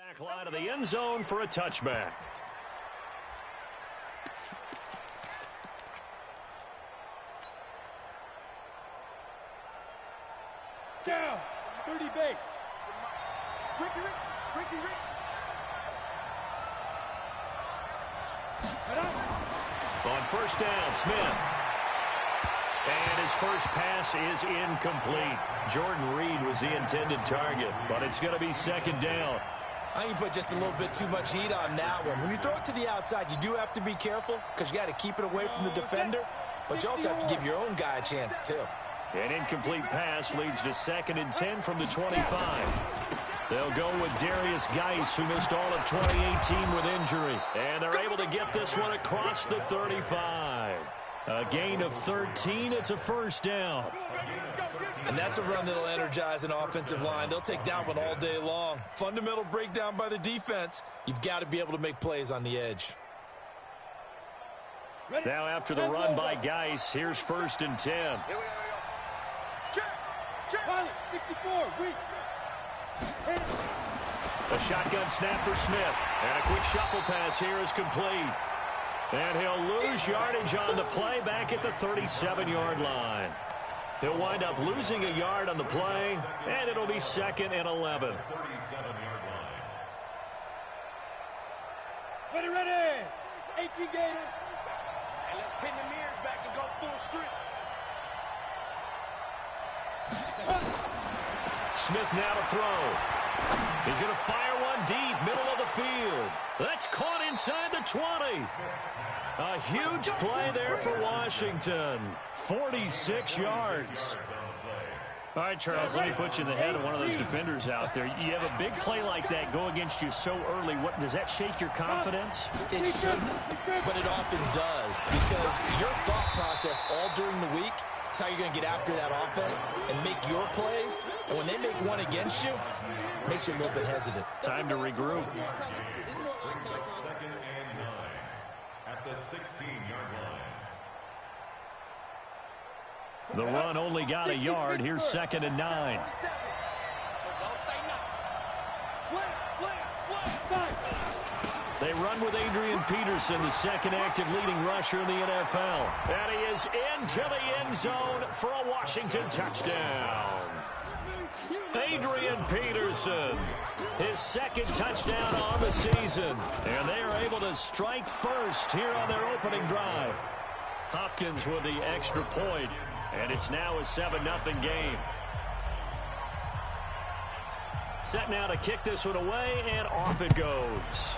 Back line of the end zone for a touchback. Down, 30 base. Ricky. On first down, Smith. And his first pass is incomplete. Jordan Reed was the intended target, but it's going to be second down. I think you put just a little bit too much heat on that one. When you throw it to the outside, you do have to be careful because you got to keep it away from the defender, but you also have to give your own guy a chance too. An incomplete pass leads to 2nd and 10 from the 25. They'll go with Darius Geis, who missed all of 2018 with injury. And they're able to get this one across the 35. A gain of 13. It's a first down. And that's a run that'll energize an offensive line. They'll take that one all day long. Fundamental breakdown by the defense. You've got to be able to make plays on the edge. Now after the run by Geis, here's 1st and 10. Here we go. Check. Pilot, 64, weak. A shotgun snap for Smith. And a quick shuffle pass here is complete. And he'll lose yardage on the play back at the 37-yard line. He'll wind up losing a yard on the play, and it'll be 2nd and 11. Ready. 18 Gator. And let's pin the mirrors back and go full strip. Smith now to throw. He's going to fire one deep, middle of the field. That's caught inside the 20. A huge play there for Washington. 46 yards. All right, Charles, let me put you in the head of one of those defenders out there. You have a big play like that go against you so early. What, does that shake your confidence? It shouldn't, but it often does, because your thought process all during the week is how you're going to get after that offense and make your plays. And when they make one against you, it makes you a little bit hesitant. Time to regroup. 2nd and 9 at the 16-yard line. The run only got a yard. Here's 2nd and 9. So don't say nothing. Slam. They run with Adrian Peterson, the 2nd active leading rusher in the NFL. And he is into the end zone for a Washington touchdown. Adrian Peterson, his 2nd touchdown on the season. And they are able to strike first here on their opening drive. Hopkins with the extra point. And it's now a 7-0 game. Set now to kick this one away, and off it goes.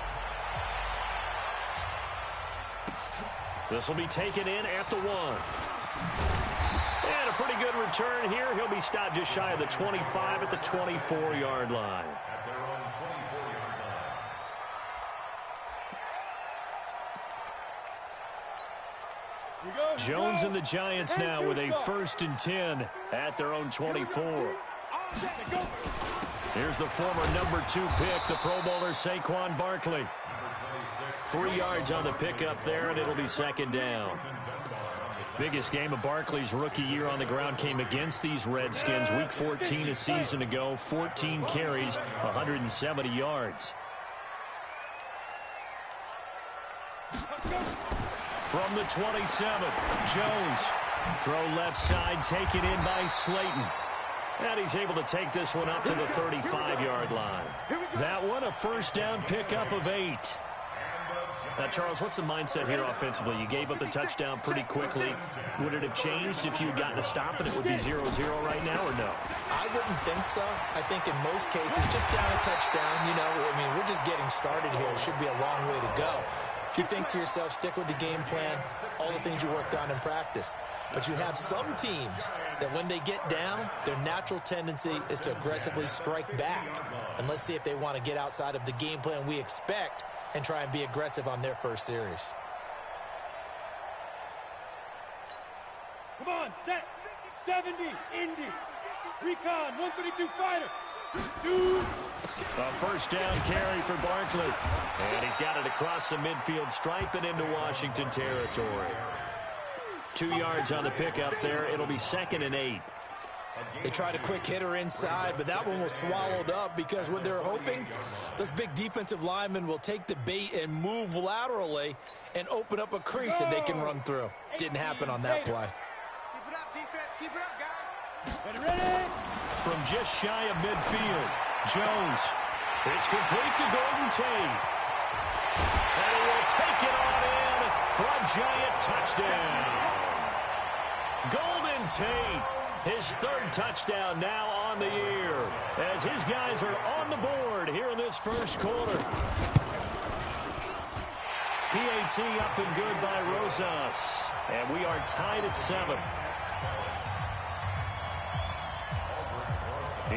This will be taken in at the 1. And a pretty good return here. He'll be stopped just shy of the 25 at the 24-yard line. Jones and the Giants now with a 1st and 10 at their own 24. Here's the former number 2 pick, the Pro Bowler Saquon Barkley. 3 yards on the pickup there, and it'll be 2nd down. Biggest game of Barkley's rookie year on the ground came against these Redskins. Week 14 a season ago, 14 carries, 170 yards. From the 27, Jones. Throw left side, taken in by Slayton. And he's able to take this one up to the 35-yard line. That one, a first down pickup of 8. Now, Charles, what's the mindset here offensively? You gave up the touchdown pretty quickly. Would it have changed if you had gotten a stop and it would be 0-0 right now, or no? I wouldn't think so. I think in most cases, just down a touchdown, we're just getting started here. It should be a long way to go. You think to yourself, stick with the game plan, all the things you worked on in practice. But you have some teams that when they get down, their natural tendency is to aggressively strike back. And let's see if they want to get outside of the game plan we expect and try and be aggressive on their first series. Come on, set. 70, Indy. Recon, 132 fighter. 2. A first down carry for Barkley. And he's got it across the midfield stripe and into Washington territory. 2 yards on the pickup there. It'll be 2nd and 8. They tried a quick hitter inside, but that one was swallowed up because what they're hoping, those big defensive linemen will take the bait and move laterally and open up a crease that they can run through. Didn't happen on that play. Keep it up, defense. Keep it up, guys. Ready? From just shy of midfield, Jones. It's complete to Golden Tate. And he will take it on in for a giant touchdown. Golden Tate, his third touchdown now on the year, as his guys are on the board here in this first quarter. PAT up and good by Rosas. And we are tied at 7.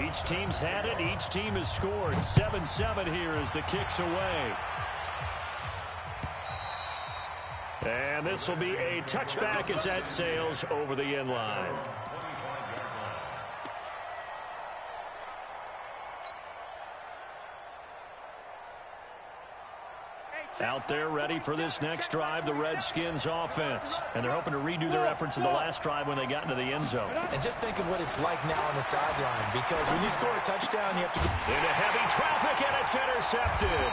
Each team's had it. Each team has scored. 7-7 here as the kick's away. And this will be a touchback as that sails over the end line. Out there ready for this next drive, the Redskins offense. And they're hoping to redo their efforts in the last drive when they got into the end zone. And just think of what it's like now on the sideline, because when you score a touchdown, you have to get into heavy traffic, and it's intercepted.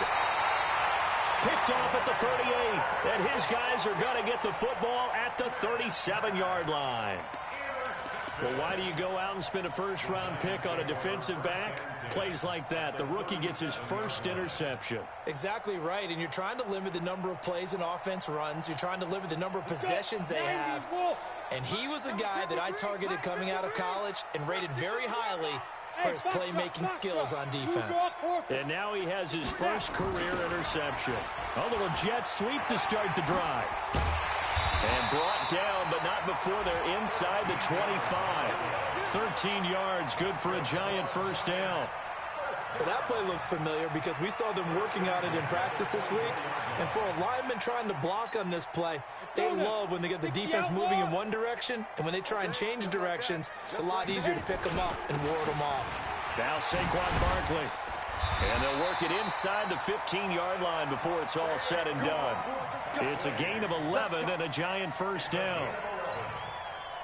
Picked off at the 38, and his guys are going to get the football at the 37-yard line. Well, why do you go out and spend a first-round pick on a defensive back? Plays like that. The rookie gets his first interception. Exactly right, and you're trying to limit the number of plays an offense runs. You're trying to limit the number of possessions they have. And he was a guy that I targeted coming out of college and rated very highly for his playmaking skills on defense. And now he has his first career interception. A little jet sweep to start the drive. And brought down, but not before they're inside the 25. 13 yards, good for a giant first down. Well, that play looks familiar because we saw them working on it in practice this week. And for a lineman trying to block on this play, they love when they get the defense moving in one direction. And when they try and change directions, it's a lot easier to pick them up and ward them off. Now Saquon Barkley. And they'll work it inside the 15-yard line before it's all said and done. It's a gain of 11 and a giant first down.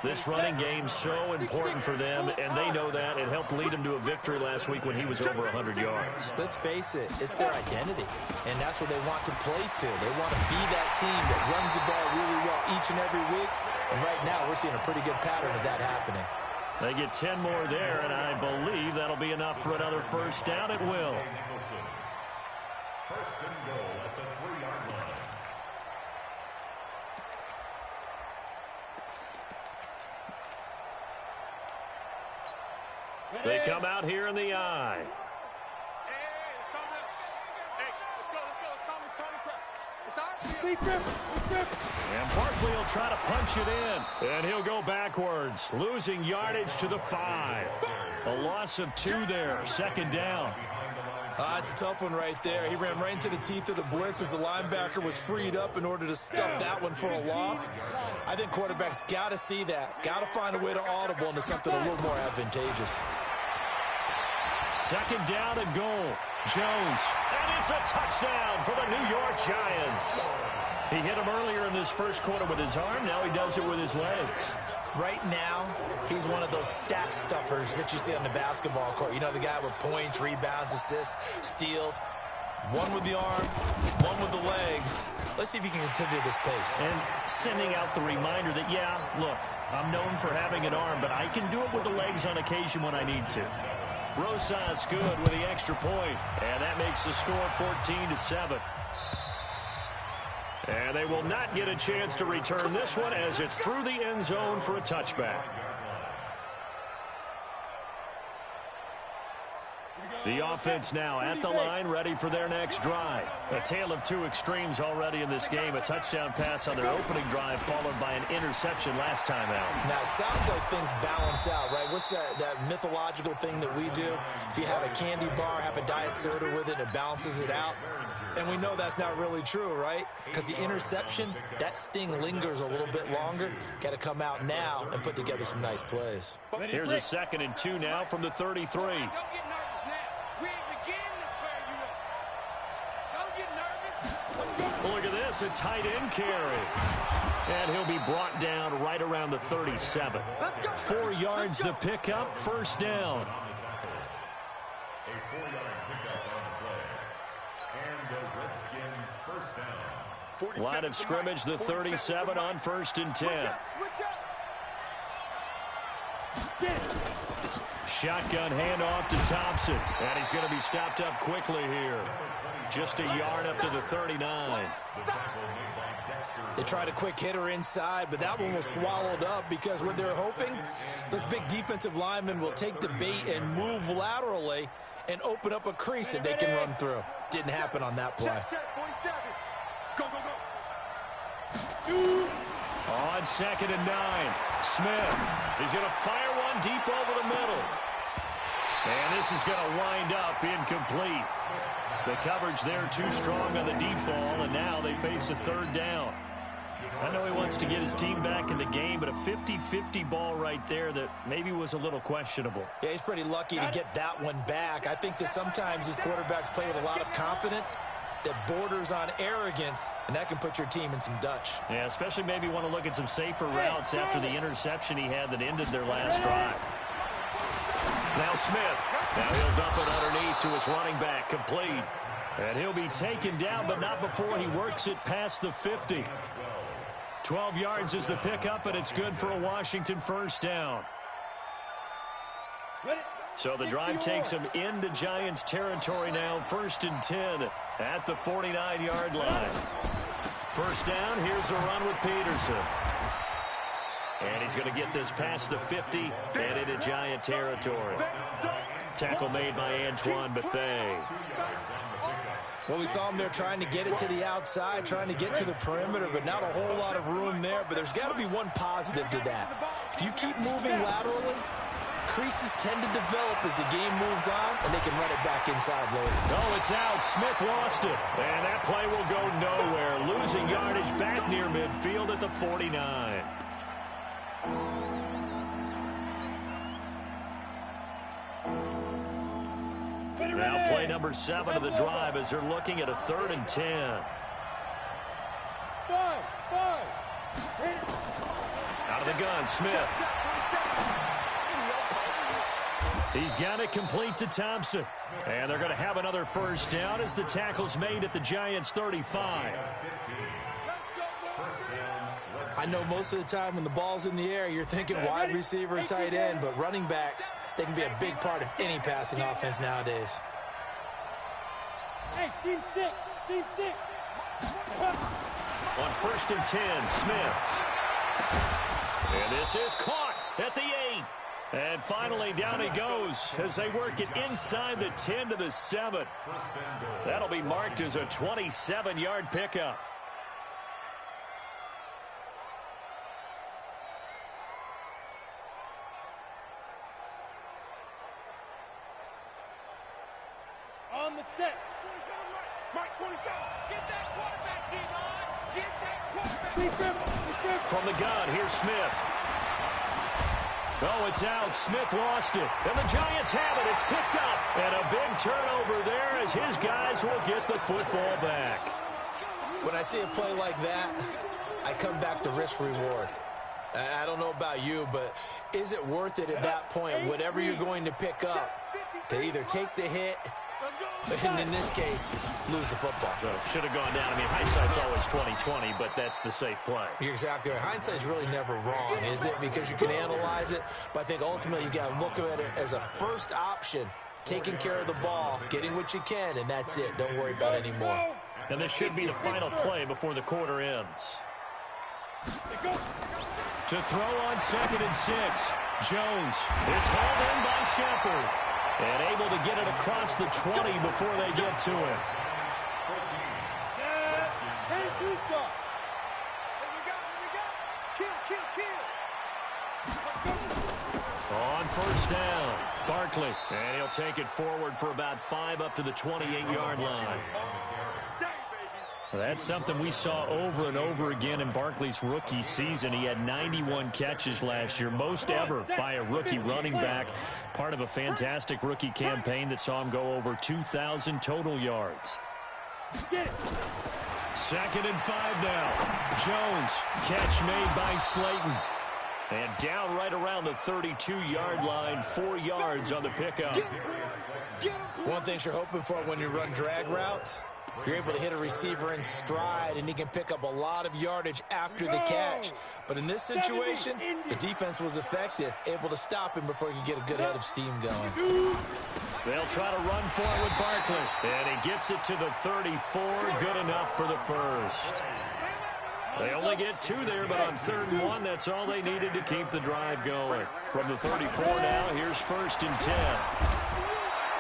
This running game's so important for them, and they know that. It helped lead them to a victory last week when he was over 100 yards. Let's face it, it's their identity, and that's what they want to play to. They want to be that team that runs the ball really well each and every week, and right now we're seeing a pretty good pattern of that happening. They get 10 more there, and I believe that'll be enough for another first down. It will. First and goal at the 3-yard line. They come out here in the eye. And Barkley will try to punch it in. And he'll go backwards, losing yardage to the 5. A loss of 2 there, second down. It's a tough one right there. He ran right into the teeth of the blitz as the linebacker was freed up in order to stuff that one for a loss. I think quarterbacks got to see that. Got to find a way to audible into something a little more advantageous. Second down and goal. Jones. And it's a touchdown for the New York Giants. He hit him earlier in this first quarter with his arm. Now he does it with his legs. Right now, he's one of those stat stuffers that you see on the basketball court. You know, the guy with points, rebounds, assists, steals. One with the arm, one with the legs. Let's see if he can continue this pace. And sending out the reminder that, yeah, look, I'm known for having an arm, but I can do it with the legs on occasion when I need to. Rosas good with the extra point, and that makes the score 14-7. And they will not get a chance to return this one as it's through the end zone for a touchback. The offense now at the line, ready for their next drive. A tale of two extremes already in this game. A touchdown pass on their opening drive, followed by an interception last time out. Now, it sounds like things balance out, right? What's that mythological thing that we do? If you have a candy bar, have a diet soda with it, it balances it out. And we know that's not really true, right? Because the interception, that sting lingers a little bit longer. Got to come out now and put together some nice plays. Here's a 2nd and 2 now from the 33. Don't get nervous now. We ain't beginning to tear you up. Don't get nervous. Well, look at this. has a tight end carry. And he'll be brought down right around the 37. 4 yards the pickup, first down. A 4-yard pickup on the play. And a Redskin first down. Line of scrimmage, the 37 on 1st and 10. Shotgun handoff to Thompson. And he's going to be stopped up quickly here. Just a yard up to the 39. They tried a quick hitter inside, but that one was swallowed up because what they're hoping, those big defensive linemen will take the bait and move laterally and open up a crease that they can run through. Didn't happen on that play. Go, go, go. On 2nd and 9, Smith. He's going to fire one deep over the middle. And this is going to wind up incomplete. The coverage there too strong on the deep ball, and now they face a 3rd down. I know he wants to get his team back in the game, but a 50-50 ball right there that maybe was a little questionable. Yeah, he's pretty lucky to get that one back. I think that sometimes these quarterbacks play with a lot of confidence that borders on arrogance, and that can put your team in some Dutch. Yeah, especially maybe want to look at some safer routes after the interception he had that ended their last drive. Now Smith. Now he'll dump it underneath to his running back, complete. And he'll be taken down, but not before he works it past the 50. 12 yards is the pickup, and it's good for a Washington first down. So the drive takes him into Giants territory now, 1st and 10 at the 49-yard line. First down, here's a run with Peterson. And he's going to get this past the 50 and into Giant territory. Tackle made by Antoine Bethea. Well, we saw him there trying to get it to the outside, trying to get to the perimeter, but not a whole lot of room there. But there's got to be one positive to that. If you keep moving laterally, creases tend to develop as the game moves on, and they can run it back inside later. Oh, it's out. Smith lost it. And that play will go nowhere. Losing yardage back near midfield at the 49. Now play number 7 of the drive as they're looking at a 3rd and 10. Out of the gun, Smith. He's got it complete to Thompson. And they're going to have another first down as the tackle's made at the Giants' 35. I know most of the time when the ball's in the air, you're thinking wide receiver and tight end, but running backs, they can be a big part of any passing offense nowadays. Hey, team 6, team 6. On 1st and 10, Smith. And this is caught at the 8. And finally, down he goes as they work it inside the 10 to the 7. That'll be marked as a 27-yard pickup. On the set. Mark 27. Get that quarterback, D-line. Get that quarterback. From the gun, here's Smith. Oh, it's out. Smith lost it. And the Giants have it. It's picked up. And a big turnover there as his guys will get the football back. When I see a play like that, I come back to risk-reward. I don't know about you, but is it worth it at that point, whatever you're going to pick up, to either take the hit, and in this case, lose the football? So should have gone down. I mean, hindsight's always 20/20, but that's the safe play. You're exactly right. Hindsight's really never wrong, is it? Because you can analyze it, but I think ultimately you got to look at it as a first option, taking care of the ball, getting what you can, and that's it. Don't worry about it anymore. And this should be the final play before the quarter ends. To throw on 2nd and 6, Jones. It's hauled in by Shepard. And able to get it across the 20 before they get to it. On 1st down, Barkley. And he'll take it forward for about 5 up to the 28-yard line. That's something we saw over and over again in Barkley's rookie season. He had 91 catches last year, most ever by a rookie running back. Part of a fantastic rookie campaign that saw him go over 2,000 total yards. 2nd and 5 now. Jones, catch made by Slayton. And down right around the 32-yard line, 4 yards on the pickup. One thing you're hoping for when you run drag routes, you're able to hit a receiver in stride, and he can pick up a lot of yardage after the catch. But in this situation, the defense was effective, able to stop him before he could get a good head of steam going. They'll try to run for it with Barkley. And he gets it to the 34. Good enough for the first. They only get 2 there, but on 3rd and 1, that's all they needed to keep the drive going. From the 34 now, here's 1st and 10.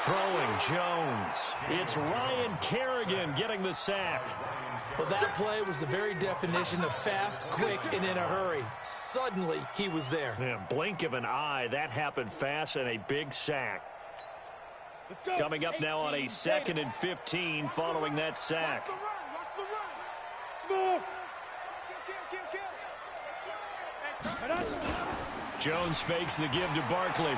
Throwing Jones. It's Ryan Kerrigan getting the sack. Well, that play was the very definition of fast, quick, and in a hurry. Suddenly, he was there. Yeah, blink of an eye, that happened fast, and a big sack. Coming up now on a 2nd and 15 following that sack. Smooth. Jones fakes the give to Barkley.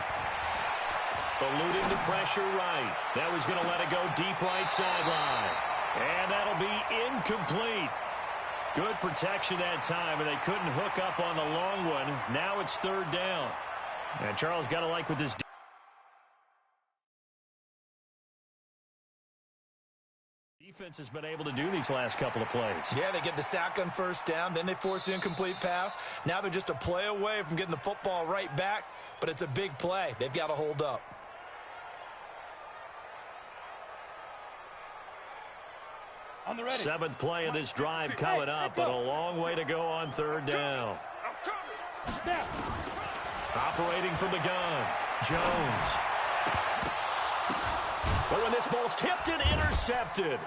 Eluding the pressure right. That was going to let it go deep right sideline. And that'll be incomplete. Good protection that time, and they couldn't hook up on the long one. Now it's 3rd down. And Charles got to like with this defense has been able to do these last couple of plays. Yeah, they get the sack on 1st down, then they force the incomplete pass. Now they're just a play away from getting the football right back, but it's a big play. They've got to hold up. On the ready. 7th play of this drive coming up, but a long way to go on 3rd down. Operating from the gun, Jones. But when this ball's tipped and intercepted,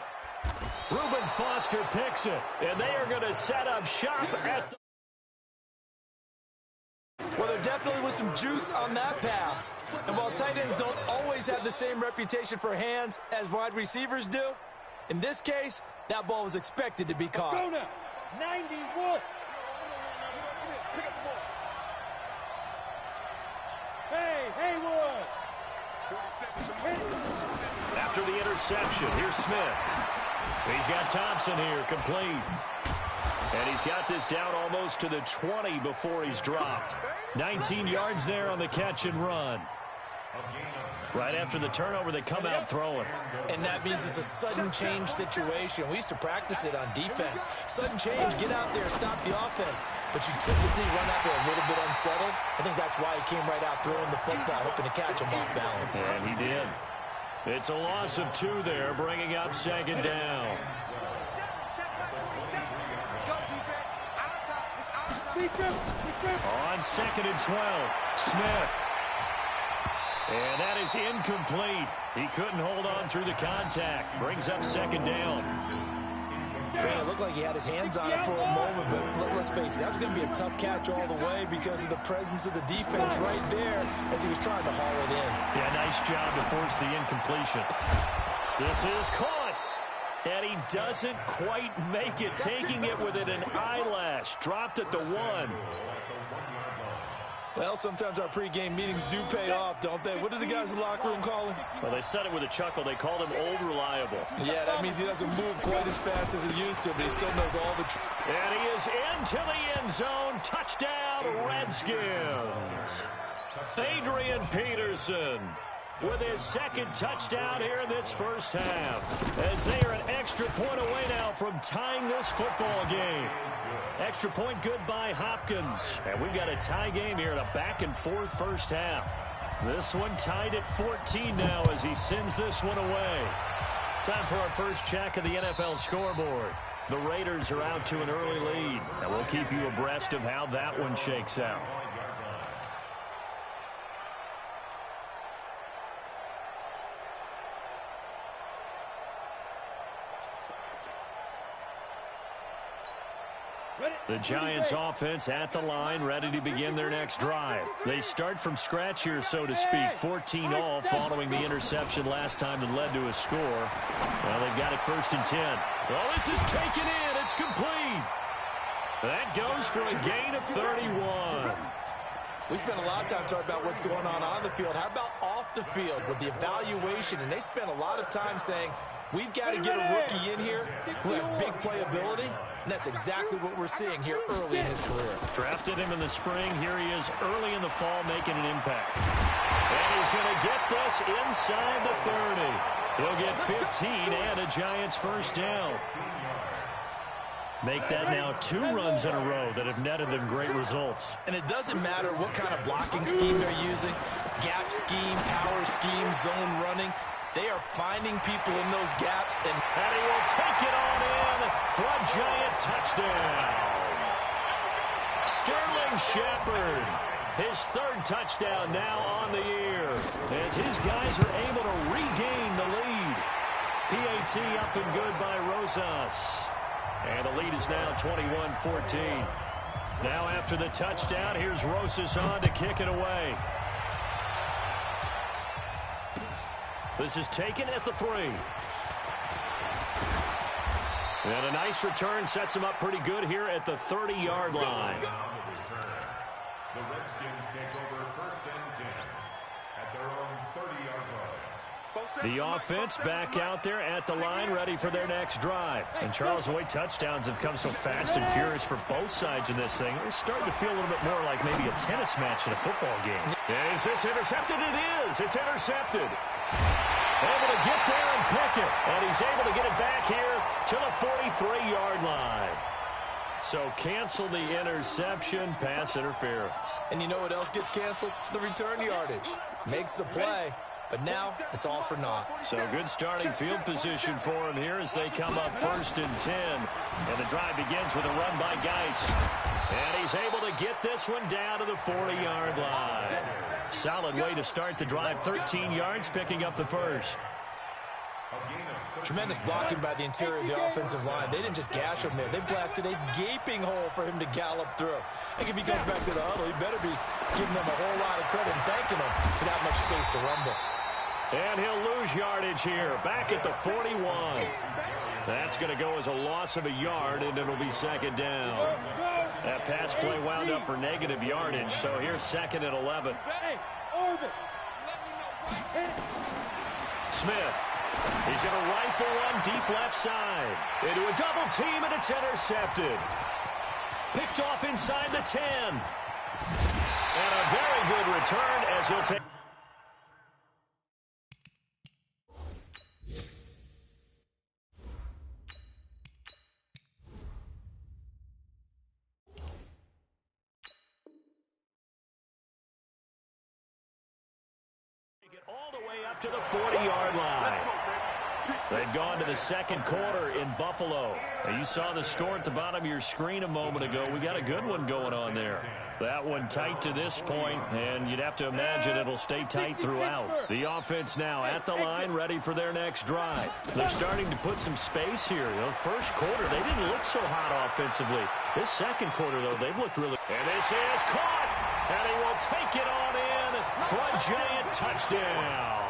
Reuben Foster picks it, and they are going to set up shop at the... Well, there definitely was some juice on that pass. And while tight ends don't always have the same reputation for hands as wide receivers do, in this case, that ball was expected to be caught. Go now. 91. Pick up the ball. Hey, Haywood. After the interception, here's Smith. He's got Thompson here, complete. And he's got this down almost to the 20 before he's dropped. 19 yards there on the catch and run. Right after the turnover, they come out throwing. And that means it's a sudden change situation. We used to practice it on defense. Sudden change, get out there, stop the offense. But you typically run out there a little bit unsettled. I think that's why he came right out throwing the football, hoping to catch him off balance. And he did. It's a loss of 2 there, bringing up 2nd down. On 2nd and 12, Smith. And that is incomplete. He couldn't hold on through the contact. Brings up 2nd down. Man, it looked like he had his hands on it for a moment, but let's face it, that was going to be a tough catch all the way because of the presence of the defense right there as he was trying to haul it in. Yeah, nice job to force the incompletion. This is caught. And he doesn't quite make it, taking it within an eyelash. Dropped at the 1. Well, sometimes our pregame meetings do pay off, don't they? What do the guys in the locker room call him? Well, they said it with a chuckle. They called him Old Reliable. Yeah, that means he doesn't move quite as fast as he used to, but he still knows all the... And he is into the end zone. Touchdown, Redskins. Adrian Peterson with his 2nd touchdown here in this first half, as they are an extra point away now from tying this football game. Extra point good by Hopkins. And we've got a tie game here in a back-and-forth first half. This one tied at 14 now as he sends this one away. Time for our first check of the NFL scoreboard. The Raiders are out to an early lead, and we'll keep you abreast of how that one shakes out. The Giants offense at the line, ready to begin their next drive. They start from scratch here, so to speak. 14 all following the interception last time that led to a score. Well, they've got it 1st and 10. Well, this is taken in. It's complete. That goes for a gain of 31. We spent a lot of time talking about what's going on the field. How about off the field with the evaluation? And they spent a lot of time saying, We've got to get a rookie in here who has big playability, and that's exactly what we're seeing here early in his career. Drafted him in the spring. Here he is early in the fall making an impact. And he's going to get this inside the 30. He'll get 15 and a Giants first down. Make that now 2 runs in a row that have netted them great results. And it doesn't matter what kind of blocking scheme they're using, gap scheme, power scheme, zone running. They are finding people in those gaps. And he will take it on in for a Giant touchdown. Sterling Shepard, his 3rd touchdown now on the year, as his guys are able to regain the lead. PAT up and good by Rosas. And the lead is now 21-14. Now after the touchdown, here's Rosas on to kick it away. This is taken at the 3. And a nice return sets him up pretty good here at the 30-yard line. The Redskins take over 1st and 10 at their own 30-yard line. The offense back out there at the line, ready for their next drive. And Charles, the way touchdowns have come so fast and furious for both sides in this thing, it's starting to feel a little bit more like maybe a tennis match in a football game. Is this intercepted? It is. It's intercepted. Able to get there and pick it. And he's able to get it back here to the 43-yard line. So cancel the interception, pass interference. And you know what else gets canceled? The return yardage. Makes the play, but now it's all for naught. So good starting field position for him here as they come up 1st and 10. And the drive begins with a run by Geis. And he's able to get this one down to the 40-yard line. Solid way to start the drive, 13 yards, picking up the 1st. Tremendous blocking by the interior of the offensive line. They didn't just gash him there. They blasted a gaping hole for him to gallop through. I think if he comes back to the huddle, he better be giving them a whole lot of credit and thanking them for that much space to rumble. And he'll lose yardage here, back at the 41. That's going to go as a loss of a yard, and it'll be 2nd down. That pass play wound up for negative yardage, so here's 2nd and 11. Smith. He's going to rifle one deep left side. Into a double team, and it's intercepted. Picked off inside the 10. And a very good return as he'll take... all the way up to the 40-yard line. They've gone to the 2nd quarter in Buffalo. And you saw the score at the bottom of your screen a moment ago. We got a good one going on there. That one tight to this point, and you'd have to imagine it'll stay tight throughout. The offense now at the line, ready for their next drive. They're starting to put some space here. The 1st quarter, they didn't look so hot offensively. This 2nd quarter, though, they've looked really... And this is caught, and he will take it on in for a Giant touchdown.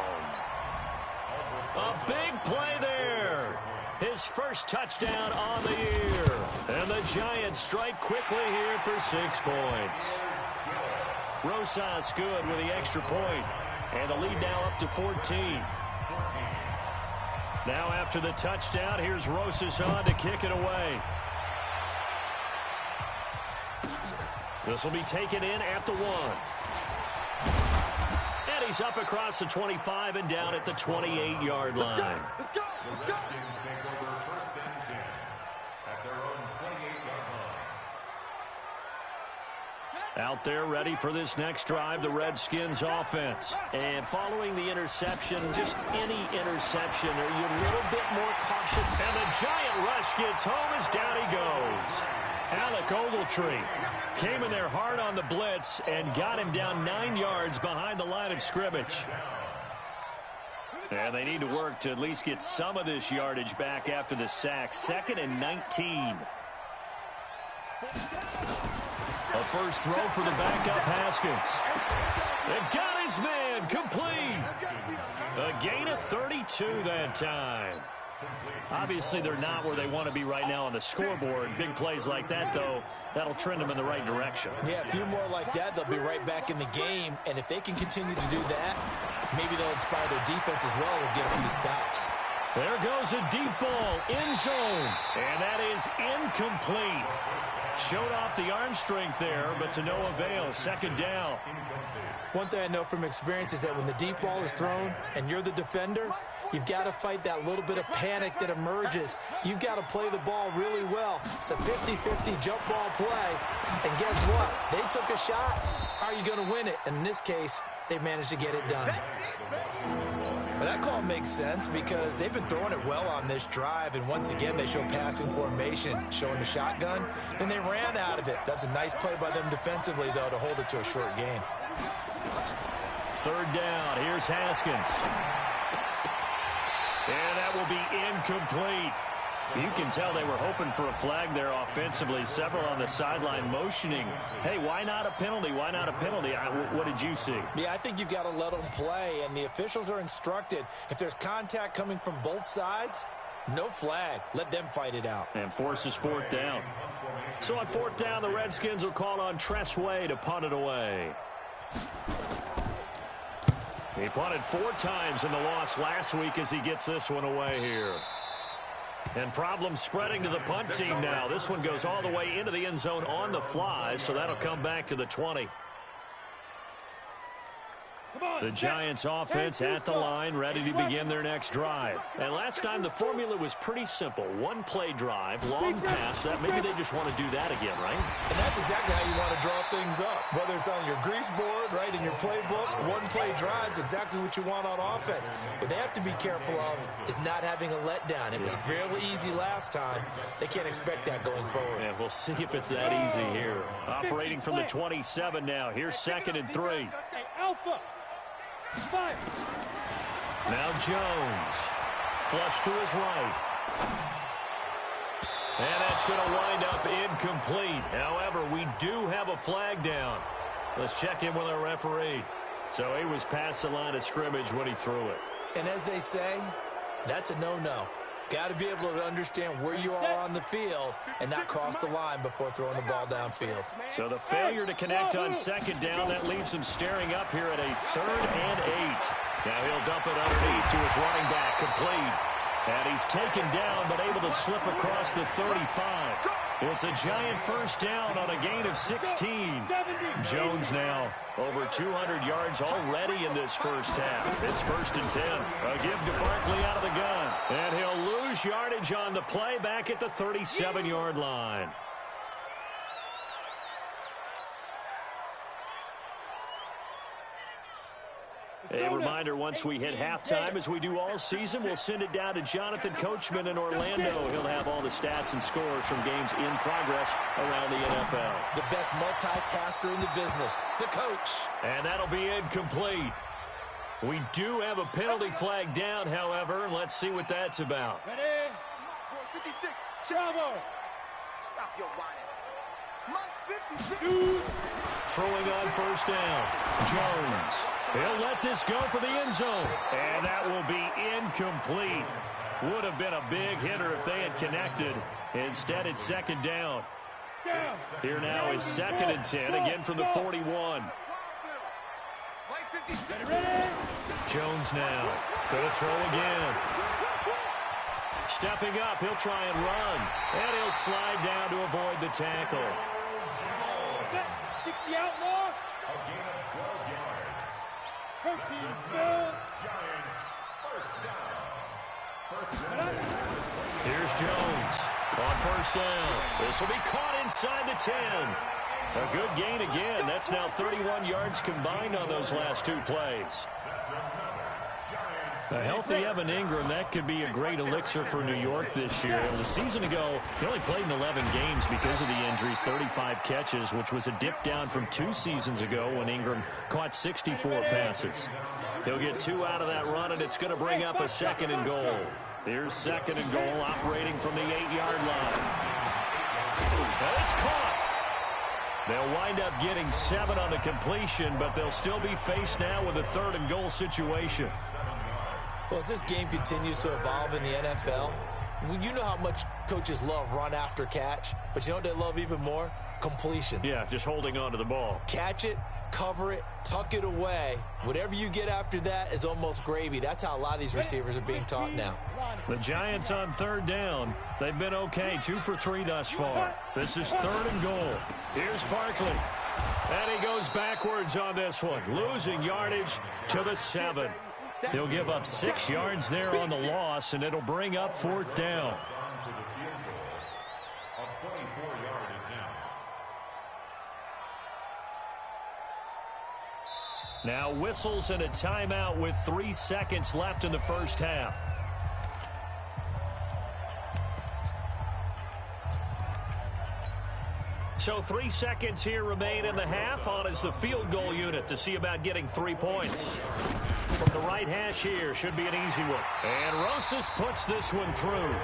A big play there. His 1st touchdown on the year. And the Giants strike quickly here for 6 points. Rosas good with the extra point. And the lead now up to 14. Now after the touchdown, here's Rosas on to kick it away. This will be taken in at the 1. And he's up across the 25 and down at the 28-yard line. Let's go. The Redskins take over 1st and 10 at their own 28-yard line. Out there ready for this next drive, the Redskins offense. And following the interception, just any interception, are you a little bit more cautious? And the Giant rush gets home as down he goes. Alec Ogletree came in there hard on the blitz and got him down 9 yards behind the line of scrimmage. And they need to work to at least get some of this yardage back after the sack. 2nd and 19. A first throw for the backup Haskins. They've got his man complete. A gain of 32 that time. Obviously, they're not where they want to be right now on the scoreboard. Big plays like that, though, that'll trend them in the right direction. Yeah, a few more like that, they'll be right back in the game. And if they can continue to do that, maybe they'll inspire their defense as well and get a few stops. There goes a deep ball, end zone, and that is incomplete. Showed off the arm strength there, but to no avail. Second down. One thing I know from experience is that when the deep ball is thrown and you're the defender, you've got to fight that little bit of panic that emerges. You've got to play the ball really well. It's a 50-50 jump ball play, and guess what? They took a shot. How are you going to win it? And in this case, they managed to get it done. But that call makes sense because they've been throwing it well on this drive, and once again, they show passing formation, showing the shotgun. Then they ran out of it. That's a nice play by them defensively, though, to hold it to a short gain. Third down. Here's Haskins. And that will be incomplete. You can tell they were hoping for a flag there offensively. Several on the sideline motioning, hey, why not a penalty? Why not a penalty? What did you see? Yeah, I think you've got to let them play, and the officials are instructed. If there's contact coming from both sides, no flag. Let them fight it out. And forces fourth down. So on fourth down, the Redskins will call on Tress Way to punt it away. He punted 4 times in the loss last week as he gets this one away here. And problems spreading to the punt team now. This one goes all the way into the end zone on the fly, so that'll come back to the 20. The Giants offense at the line, ready to begin their next drive. And last time the formula was pretty simple. One play drive, long pass. That maybe they just want to do that again, right? And that's exactly how you want to draw things up. Whether it's on your grease board, right, in your playbook, one play drive is exactly what you want on offense. What they have to be careful of is not having a letdown. It was fairly easy last time. They can't expect that going forward. Yeah, we'll see if it's that easy here. Operating from the 27 now. Here's 2nd and 3. Alpha. Now Jones. Flush to his right. And that's going to wind up incomplete. However, we do have a flag down. Let's check in with our referee. So he was past the line of scrimmage when he threw it. And as they say, that's a no-no. Got to be able to understand where you are on the field and not cross the line before throwing the ball downfield. So the failure to connect on 2nd down, that leaves him staring up here at a 3rd and 8. Now he'll dump it underneath to his running back, complete. And he's taken down, but able to slip across the 35. It's a Giant first down on a gain of 16. Jones now over 200 yards already in this first half. It's 1st and 10. A give to Barkley out of the gun. And he'll lose yardage on the play back at the 37-yard line. A reminder, once we hit halftime, as we do all season, we'll send it down to Jonathan Coachman in Orlando. He'll have all the stats and scores from games in progress around the NFL. The best multitasker in the business, the coach. And that'll be incomplete. We do have a penalty flag down, however, and let's see what that's about. Ready? 56. Bravo. Stop your whining. 56. Throwing on first down. Jones. He'll let this go for the end zone. And that will be incomplete. Would have been a big hitter if they had connected. Instead, it's 2nd down. Here now is 2nd and 10, again from the 41. Jones now. Gonna throw again. Stepping up, he'll try and run. And he'll slide down to avoid the tackle. 60 outlaw. A gain of 12 yards. Protein spill. Giants first down. First down. Here's Jones on first down. This will be caught inside the 10. A good gain again. That's now 31 yards combined on those last 2 plays. A healthy Evan Ingram, that could be a great elixir for New York this year. A season ago, he only played in 11 games because of the injuries, 35 catches, which was a dip down from 2 seasons ago when Ingram caught 64 passes. He'll get 2 out of that run, and it's going to bring up a 2nd and goal. Here's 2nd and goal, operating from the 8-yard line. And it's caught. They'll wind up getting 7 on the completion, but they'll still be faced now with a 3rd and goal situation. Well, as this game continues to evolve in the NFL, you know how much coaches love run after catch, but you know what they love even more? Completion. Yeah, just holding on to the ball. Catch it, cover it, tuck it away. Whatever you get after that is almost gravy. That's how a lot of these receivers are being taught now. The Giants on third down. They've been okay, 2 for 3 thus far. This is 3rd and goal. Here's Barkley. And he goes backwards on this one, losing yardage to the 7. He'll give up 6 yards there on the loss, and it'll bring up 4th down. Now whistles and a timeout with 3 seconds left in the first half. So 3 seconds here remain in the half. On is the field goal unit to see about getting 3 points. From the right hash here, should be an easy one. And Rosas puts this one through.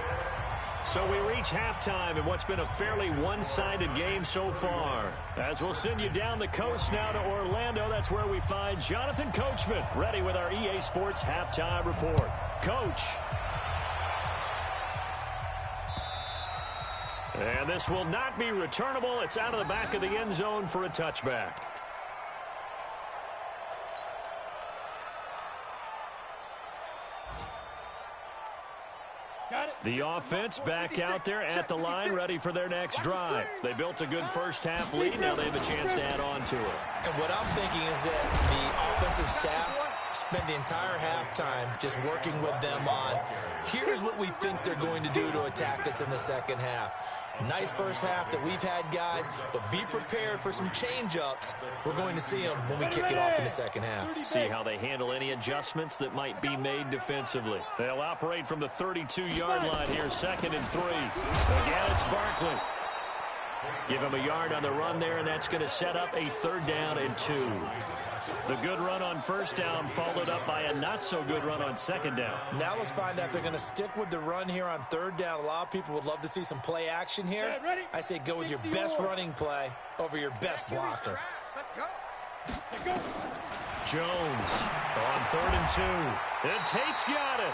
So we reach halftime in what's been a fairly one-sided game so far. As we'll send you down the coast now to Orlando, that's where we find Jonathan Coachman, ready with our EA Sports Halftime Report. Coach. And this will not be returnable. It's out of the back of the end zone for a touchback. The offense back out there at the line, ready for their next drive. They built a good first-half lead. Now they have a chance to add on to it. And what I'm thinking is that the offensive staff spent the entire halftime just working with them on, here's what we think they're going to do to attack us in the second half. Nice first half that we've had, guys, but be prepared for some change-ups. We're going to see them when we kick it off in the second half. See how they handle any adjustments that might be made defensively. They'll operate from the 32-yard line here, 2nd and 3. Again, it's Barkley. Give him a yard on the run there, and that's going to set up a 3rd down and 2. The good run on first down followed up by a not-so-good run on 2nd down. Now let's find out if they're going to stick with the run here on 3rd down. A lot of people would love to see some play action here. I say go with your best running play over your best blocker. Jones on 3rd and 2. And Tate's got it.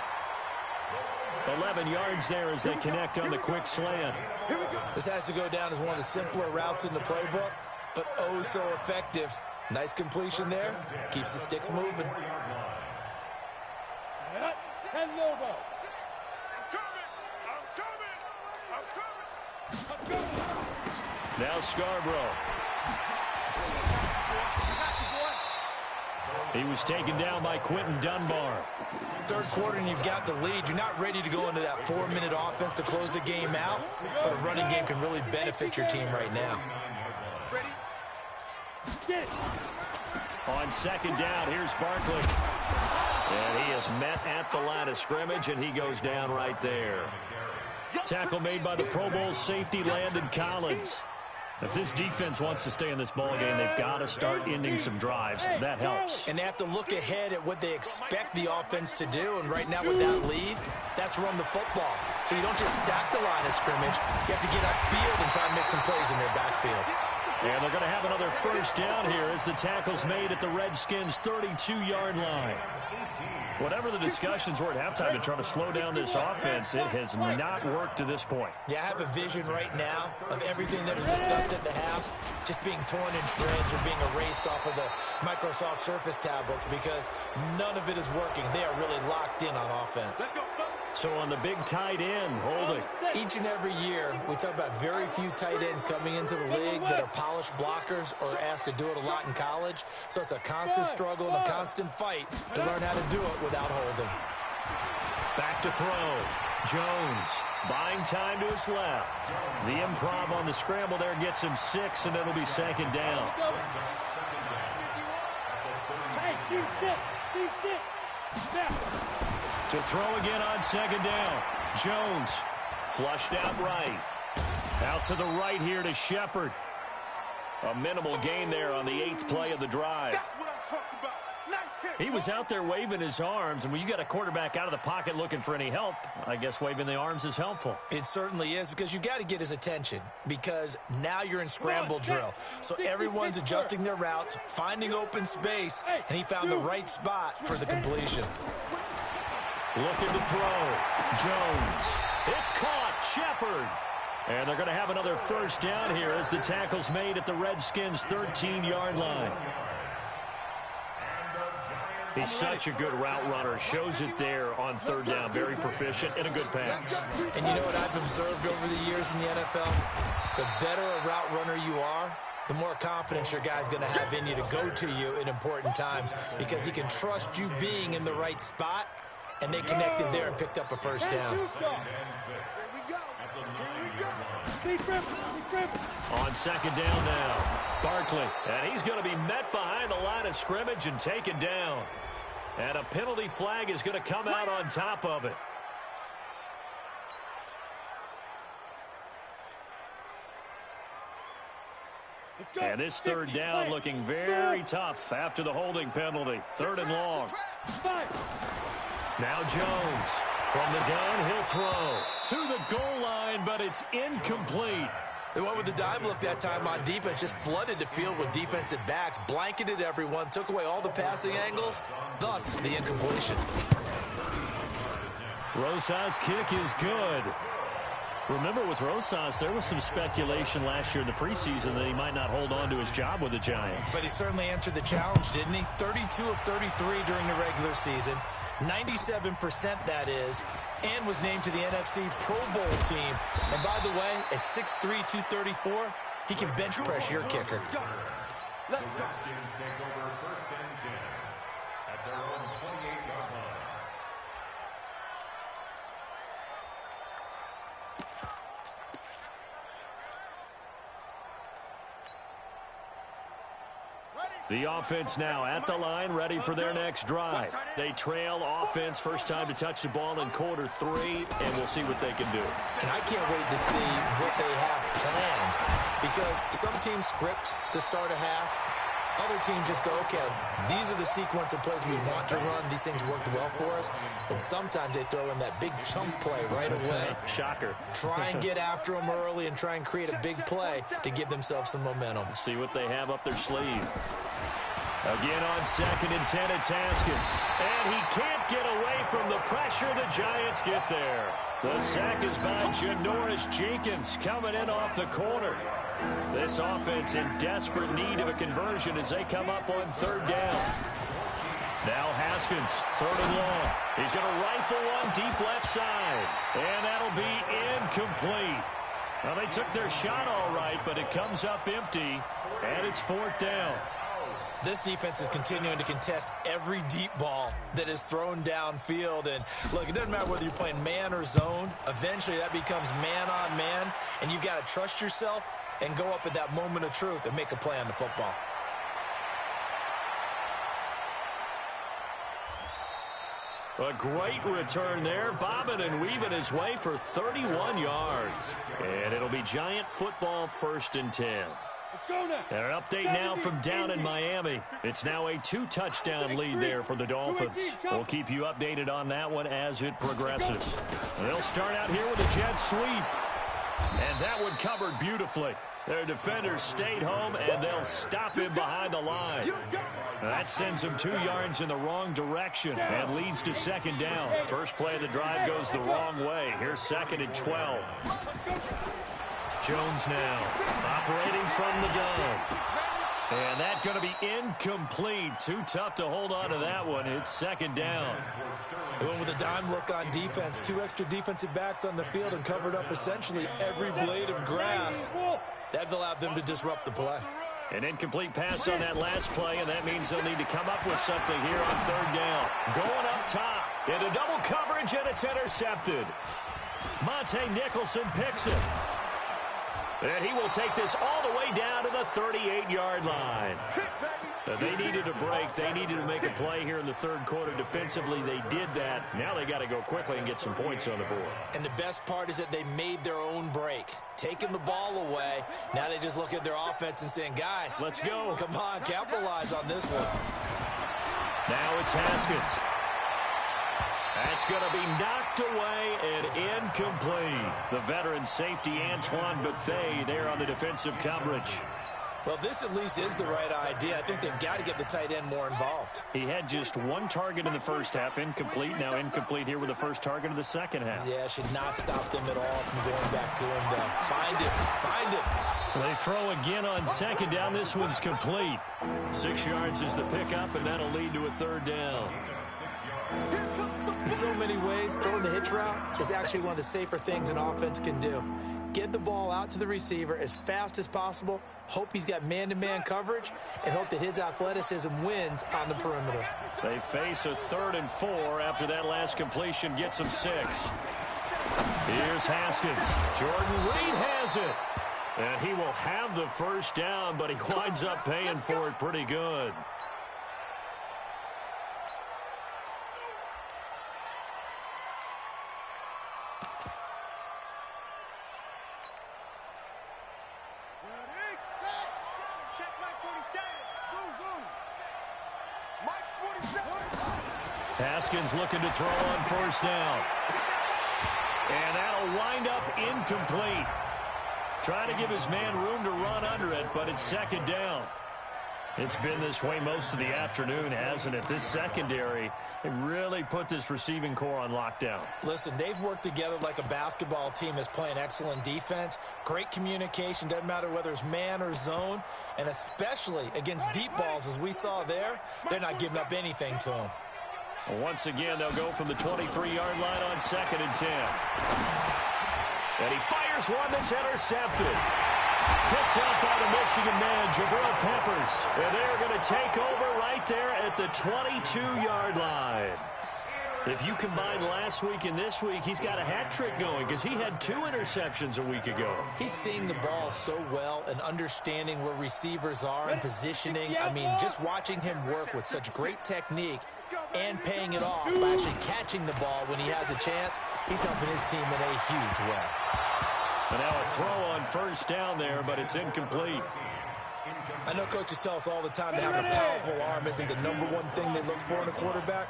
11 yards there as they connect on the quick slant. This has to go down as one of the simpler routes in the playbook, but oh so effective. Nice completion there. Keeps the sticks moving. Now Scarborough. He was taken down by Quentin Dunbar. 3rd quarter and you've got the lead. You're not ready to go into that 4-minute offense to close the game out, but a running game can really benefit your team right now. On 2nd down, here's Barkley. And he is met at the line of scrimmage, and he goes down right there. Tackle made by the Pro Bowl safety Landon Collins. If this defense wants to stay in this ballgame, they've got to start ending some drives. That helps. And they have to look ahead at what they expect the offense to do. And right now with that lead, that's run the football. So you don't just stack the line of scrimmage. You have to get upfield and try and make some plays in their backfield. And they're going to have another first down here as the tackle's made at the Redskins' 32-yard line. Whatever the discussions were at halftime to try to slow down this offense, it has not worked to this point. Yeah, I have a vision right now of everything that was discussed at the half just being torn in shreds or being erased off of the Microsoft Surface tablets because none of it is working. They are really locked in on offense. So on the big tight end, holding. Each and every year, we talk about very few tight ends coming into the league that are polished blockers or asked to do it a lot in college. So it's a constant struggle and a constant fight to learn how to do it without holding. Back to throw. Jones buying time to his left. The improv on the scramble there gets him 6, and it'll be 2nd down. To throw again on 2nd down. Jones flushed out right. Out to the right here to Shepard. A minimal gain there on the 8th play of the drive. He was out there waving his arms, and when you got a quarterback out of the pocket looking for any help, I guess waving the arms is helpful. It certainly is, because you got to get his attention, because now you're in scramble drill. So everyone's adjusting their routes, finding open space, and he found the right spot for the completion. Looking to throw. Jones. It's caught. Shepard. And they're going to have another first down here as the tackle's made at the Redskins' 13-yard line. He's such a good route runner. Shows it there on third down. Very proficient and a good pass. And you know what I've observed over the years in the NFL? The better a route runner you are, the more confidence your guy's going to have in you to go to you in important times because he can trust you being in the right spot, and they connected there and picked up a first down. On second down now, Barkley, and he's going to be met behind the line of scrimmage and taken down. And a penalty flag is going to come out on top of it. And this third down looking very tough after the holding penalty. Third and long. Now Jones from the gun, he'll throw to the goal line, but it's incomplete. They went with the dime look that time on defense, just flooded the field with defensive backs, blanketed everyone, took away all the passing angles, thus the incompletion. Rosas' kick is good. Remember, with Rosas, there was some speculation last year in the preseason that he might not hold on to his job with the Giants. But he certainly answered the challenge, didn't he? 32 of 33 during the regular season, 97% that is, and was named to the NFC Pro Bowl team. And by the way, at 6'3", 234, he can bench press your kicker. The Redskins take over first and 10 at their own 28-yard line. The offense now at the line, ready for their next drive. They trail offense, first time to touch the ball in quarter 3, and we'll see what they can do. And I can't wait to see what they have planned, because some teams script to start a half. Other teams just go, okay, these are the sequence of plays we want to run. These things worked well for us. And sometimes they throw in that big chunk play right away. Shocker. Try and get after them early and try and create a big play to give themselves some momentum. See what they have up their sleeve. Again on second and 10, it's Haskins. And he can't get away from the pressure. The Giants get there. The sack is by Janoris Jenkins coming in off the corner. This offense in desperate need of a conversion as they come up on third down. Now Haskins, third and long. He's going to rifle one deep left side. And that'll be incomplete. Well, they took their shot all right, but it comes up empty, and it's fourth down. This defense is continuing to contest every deep ball that is thrown downfield. And, look, it doesn't matter whether you're playing man or zone. Eventually, that becomes man on man, and you've got to trust yourself and go up at that moment of truth and make a play on the football. A great return there, bobbing and weaving his way for 31 yards. And it'll be Giant football, first and 10. An update now from down in Miami. It's now a 2-touchdown lead there for the Dolphins. We'll keep you updated on that one as it progresses. They'll start out here with a jet sweep. And that one covered beautifully. Their defenders stayed home, and they'll stop him behind the line. That sends him 2 yards in the wrong direction and leads to second down. First play of the drive goes the wrong way. Here's second and 12. Jones now operating from the gun. And that's going to be incomplete. Too tough to hold on to that one. It's second down. They went with a dime look on defense. 2 extra defensive backs on the field and covered up essentially every blade of grass. That allowed them to disrupt the play. An incomplete pass on that last play, and that means they'll need to come up with something here on third down. Going up top into double coverage, and it's intercepted. Monte Nicholson picks it. And he will take this all the way down to the 38-yard line. They needed a break. They needed to make a play here in the third quarter. Defensively, they did that. Now they got to go quickly and get some points on the board. And the best part is that they made their own break. Taking the ball away. Now they just look at their offense and saying, guys, let's go. Come on, capitalize on this one. Now it's Haskins. That's going to be knocked away and incomplete. The veteran safety, Antoine Bethea, there on the defensive coverage. Well, this at least is the right idea. I think they've got to get the tight end more involved. He had just one target in the first half, incomplete. Now incomplete here with the first target of the second half. Yeah, should not stop them at all from going back to him. Find him. They throw again on second down. This one's complete. 6 yards is the pickup, and that'll lead to a third down. In so many ways, throwing the hitch route is actually one of the safer things an offense can do. Get the ball out to the receiver as fast as possible, hope he's got man-to-man coverage, and hope that his athleticism wins on the perimeter. They face a 3rd and 4 after that last completion gets them 6. Here's Haskins. Jordan Reed has it. And he will have the first down, but he winds up paying for it pretty good. Haskins looking to throw on first down. And that'll wind up incomplete. Trying to give his man room to run under it, but it's second down. It's been this way most of the afternoon, hasn't it? This secondary, they really put this receiving core on lockdown. Listen, they've worked together like a basketball team that's playing excellent defense. Great communication, doesn't matter whether it's man or zone. And especially against deep balls, as we saw there, they're not giving up anything to them. Once again, they'll go from the 23-yard line on 2nd and 10. And he fires one that's intercepted. Picked up by the Michigan man, Jabril Peppers. And they're going to take over right there at the 22-yard line. If you combine last week and this week, he's got a hat trick going because he had 2 interceptions a week ago. He's seeing the ball so well and understanding where receivers are and positioning. I mean, just watching him work with such great technique and paying it off by actually catching the ball when he has a chance, he's helping his team in a huge way. And now a throw on first down there, but it's incomplete. I know coaches tell us all the time that having a powerful arm isn't the #1 thing they look for in a quarterback.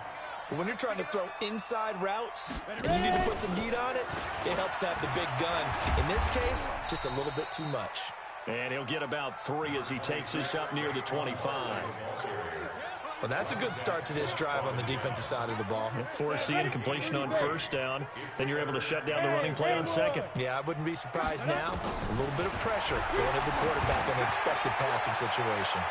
But when you're trying to throw inside routes and you need to put some heat on it, it helps have the big gun. In this case, just a little bit too much. And he'll get about 3 as he takes this up near the 25. Well, that's a good start to this drive on the defensive side of the ball. Forcing incompletion on first down. Then you're able to shut down the running play on second. Yeah, I wouldn't be surprised now. A little bit of pressure going at the quarterback in an expected passing situation.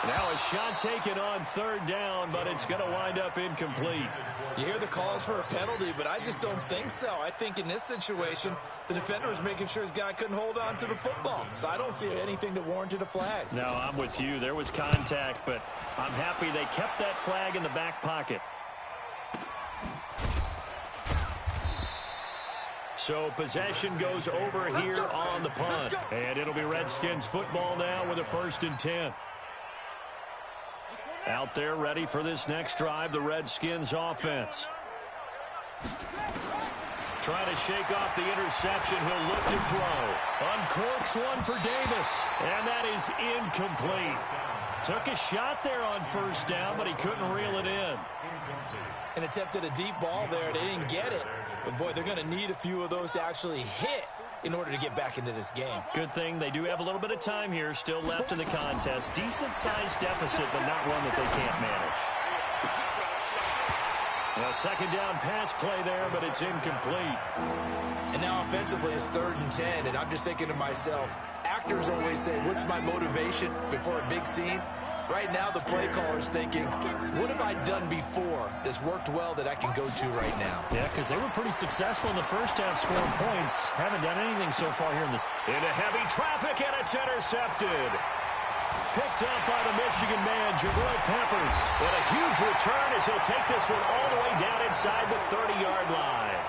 Now a shot taken on 3rd down, but it's going to wind up incomplete. You hear the calls for a penalty, but I just don't think so. I think in this situation, the defender was making sure his guy couldn't hold on to the football. So I don't see anything that warranted a flag. No, I'm with you. There was contact, but I'm happy they kept that flag in the back pocket. So possession goes over here on the punt. And it'll be Redskins football now with a 1st and 10. Out there ready for this next drive, the Redskins offense. Trying to shake off the interception. He'll look to throw. Uncorks one for Davis. And that is incomplete. Took a shot there on first down, but he couldn't reel it in. And attempted a deep ball there. They didn't get it. But, boy, they're going to need a few of those to actually hit in order to get back into this game. Good thing they do have a little bit of time here still left in the contest. Decent-sized deficit, but not one that they can't manage. A 2nd down pass play there, but it's incomplete. And now offensively it's 3rd and 10, and I'm just thinking to myself, actors always say, what's my motivation before a big scene? Right now the play caller's thinking, what have I done before that's worked well that I can go to right now? Yeah, because they were pretty successful in the first half scoring points. Haven't done anything so far here in this. Into heavy traffic, and it's intercepted. Picked up by the Michigan man, Jabril Peppers. And a huge return as he'll take this one all the way down inside the 30-yard line.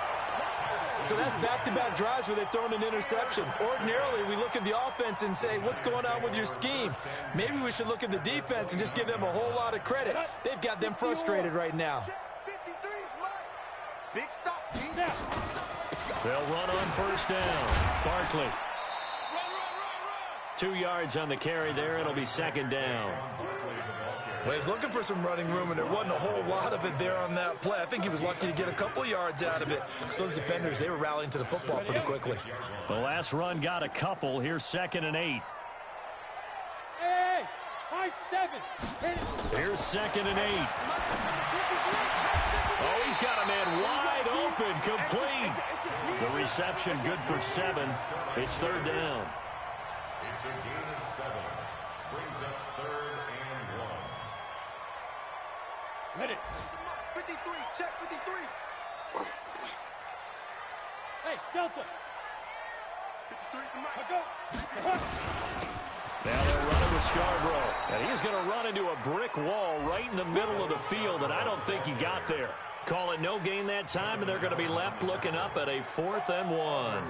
So that's back-to-back drives where they've thrown an interception. Ordinarily, we look at the offense and say, what's going on with your scheme? Maybe we should look at the defense and just give them a whole lot of credit. They've got them frustrated right now. Big stop, G. They'll run on first down. Barkley. 2 yards on the carry there. It'll be 2nd down. Well, he's looking for some running room, and there wasn't a whole lot of it there on that play. I think he was lucky to get a couple of yards out of it. So those defenders, they were rallying to the football pretty quickly. The last run got a couple. Here's 2nd and 8. High 7. Here's 2nd and 8. Oh, he's got a man wide open, complete. The reception good for 7. It's 3rd down. It's a gain of 7. Brings up 3rd and 1. Hit it. 53, check 53. Hey, Delta. 53 to Mike. Go. Now they're running with Scarborough. And he's going to run into a brick wall right in the middle of the field, and I don't think he got there. Call it no gain that time, and they're going to be left looking up at a 4th and 1.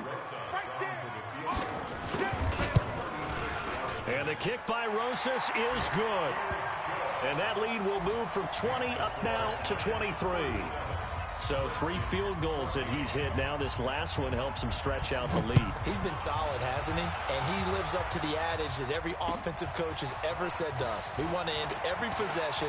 And the kick by Rosas is good. And that lead will move from 20 up now to 23. So 3 field goals that he's hit now. This last one helps him stretch out the lead. He's been solid, hasn't he? And he lives up to the adage that every offensive coach has ever said to us. We want to end every possession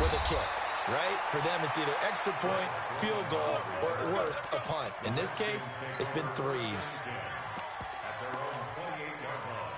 with a kick, right? For them, it's either extra point, field goal, or at worst, a punt. In this case, it's been 3s. At their own 28-yard line.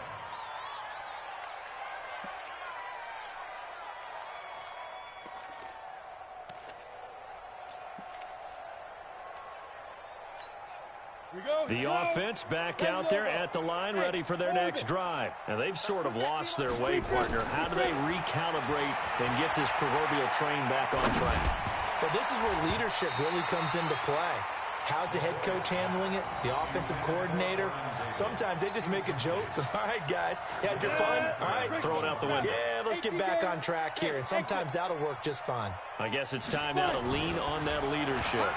The offense back out there at the line, ready for their next drive. And they've sort of lost their way, partner. How do they recalibrate and get this proverbial train back on track? Well, this is where leadership really comes into play. How's the head coach handling it? The offensive coordinator? Sometimes they just make a joke. All right, guys, you had your fun? All right. Throw it out the window. Yeah, let's get back on track here. And sometimes that'll work just fine. I guess it's time now to lean on that leadership.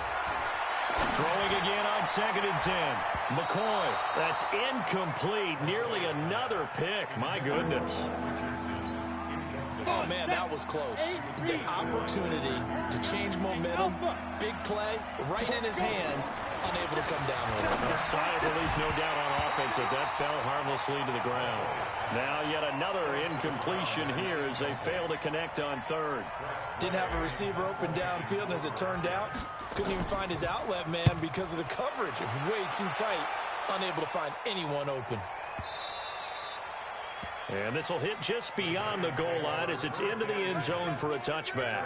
Throwing again on 2nd and 10. McCoy, that's incomplete. Nearly another pick. My goodness. Oh, man, that was close. The opportunity to change momentum, big play, right in his hands, unable to come down with it. A sigh of relief, no doubt, on offense that fell harmlessly to the ground. Now yet another incompletion here as they fail to connect on 3rd. Didn't have a receiver open downfield, and as it turned out, couldn't even find his outlet man because of the coverage. It was way too tight, unable to find anyone open. And this will hit just beyond the goal line as it's into the end zone for a touchback.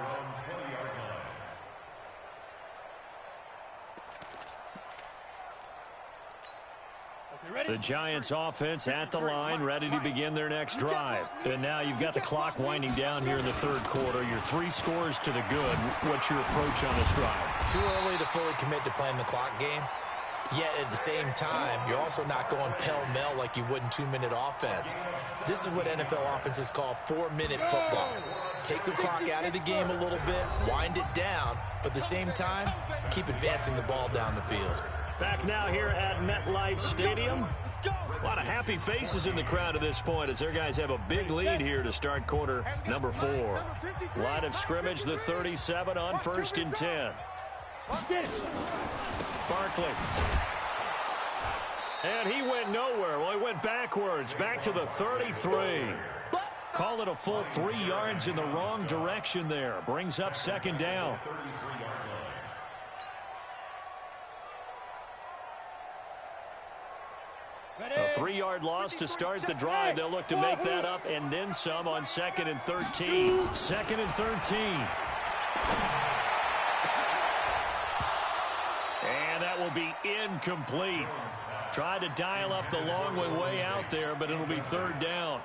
The Giants offense at the line, ready to begin their next drive. And now you've got the clock winding down here in the 3rd quarter. You're 3 scores to the good. What's your approach on this drive? Too early to fully commit to playing the clock game. Yet at the same time, you're also not going pell-mell like you would in 2-minute offense. This is what NFL offenses call 4-minute football. Take the clock out of the game a little bit, wind it down, but at the same time, keep advancing the ball down the field. Back now here at MetLife Stadium. A lot of happy faces in the crowd at this point as their guys have a big lead here to start quarter number 4. Line of scrimmage, the 37 on 1st and 10. Barkley. And he went nowhere. Well, he went backwards, back to the 33. Call it a full 3 yards in the wrong direction there. Brings up 2nd down. A 3-yard loss to start the drive. They'll look to make that up and then some on 2nd and 13. 2nd and 13. And that will be incomplete. Tried to dial up the long way out there, but it'll be 3rd down.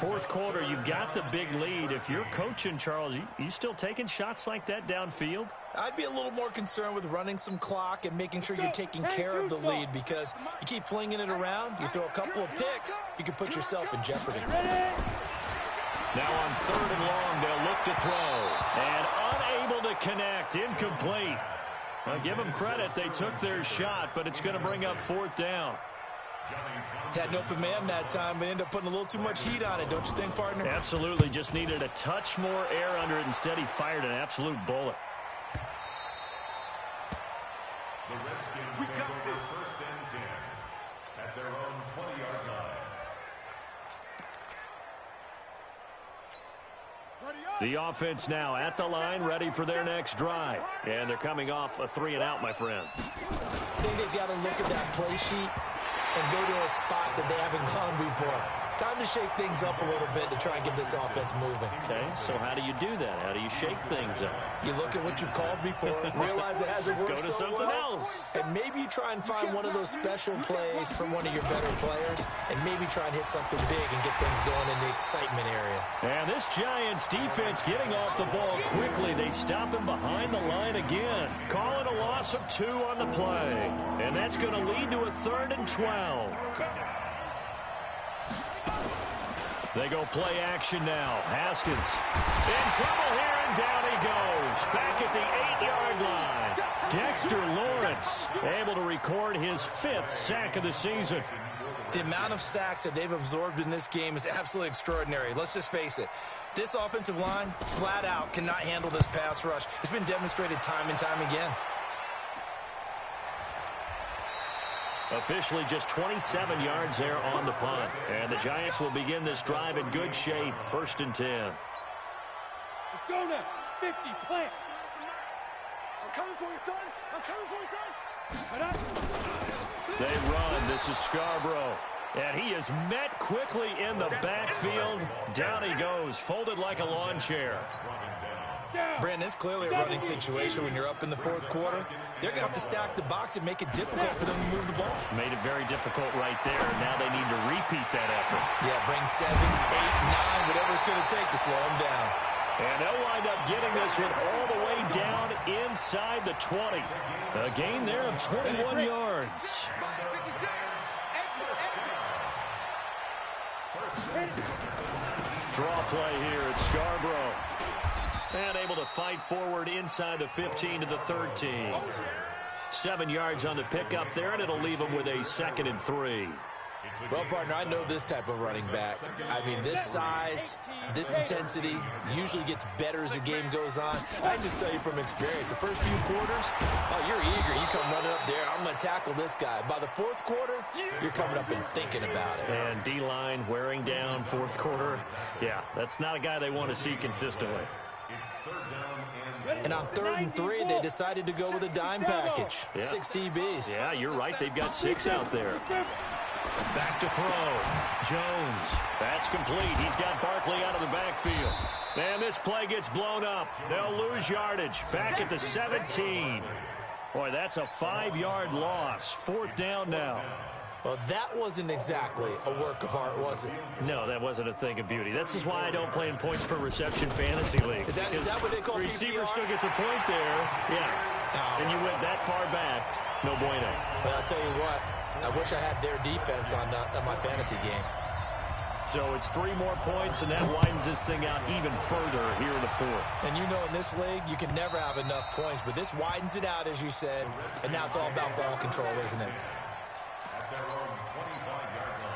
4th quarter, you've got the big lead. If you're coaching, Charles, you still taking shots like that downfield? I'd be a little more concerned with running some clock and making sure you're taking care of the lead, because you keep flinging it around, you throw a couple of picks, you can put yourself in jeopardy. Now on 3rd and long, they'll look to throw. And unable to connect, incomplete. Now give them credit, they took their shot, but it's going to bring up 4th down. Had an open man that time, but ended up putting a little too much heat on it, don't you think, partner? Absolutely, just needed a touch more air under it. Instead, he fired an absolute bullet. The Redskins take over 1st and 10 at their own 20-yard line. The offense now at the line, ready for their next drive. And they're coming off a 3-and-out, my friend. I think they've got to look at that play sheet and go to a spot that they haven't gone before. Time to shake things up a little bit to try and get this offense moving. Okay, so how do you do that? How do you shake things up? You look at what you called before, realize it hasn't worked Go to so something well, else. and maybe you try and find one of those special plays from one of your better players, and maybe try and hit something big and get things going in the excitement area. And this Giants defense getting off the ball quickly. They stop him behind the line again. Calling a loss of 2 on the play. And that's going to lead to a 3rd and 12. They go play action now. Haskins in trouble here, and down he goes. Back at the 8-yard line. Dexter Lawrence able to record his 5th sack of the season. The amount of sacks that they've absorbed in this game is absolutely extraordinary. Let's just face it. This offensive line, flat out, cannot handle this pass rush. It's been demonstrated time and time again. Officially just 27 yards there on the punt. And the Giants will begin this drive in good shape. 1st and 10. Let's go now. 50, plant. I'm coming for you, son. I'm coming for you, son. They run. This is Scarborough. And he is met quickly in the backfield. Down he goes, folded like a lawn chair. Brandon, it's clearly a running situation when you're up in the 4th quarter. They're going to have to stack the box and make it difficult for them to move the ball. Made it very difficult right there. Now they need to repeat that effort. Yeah, bring 7, 8, 9, whatever it's going to take to slow them down. And they'll wind up getting this one all the way down inside the 20. A gain there of 21 yards. Draw play here at Scarborough. And able to fight forward inside the 15 to the 13. 7 yards on the pickup there, and it'll leave them with a 2nd and 3. Well, partner, I know this type of running back. I mean, this size, this intensity usually gets better as the game goes on. I just tell you from experience, the first few quarters, oh, you're eager. You come running up there, I'm going to tackle this guy. By the 4th quarter, you're coming up and thinking about it. And D-line wearing down 4th quarter. Yeah, that's not a guy they want to see consistently. And on 3rd and 3, they decided to go with a dime package. Yeah. 6 DBs. Yeah, you're right. They've got 6 out there. Back to throw. Jones. That's complete. He's got Barkley out of the backfield. And this play gets blown up. They'll lose yardage. Back at the 17. Boy, that's a 5-yard loss. 4th down now. Well, that wasn't exactly a work of art, was it? No, that wasn't a thing of beauty. That's just why I don't play in points per reception fantasy league. Is that what they call the receiver PPR? still gets a point there. Yeah. And you went that far back. No bueno. But I'll tell you what, I wish I had their defense on my fantasy game. So it's 3 more points, and that widens this thing out even further here in the 4th. And you know, in this league, you can never have enough points, but this widens it out, as you said, and now it's all about ball control, isn't it? At their own 25-yard line.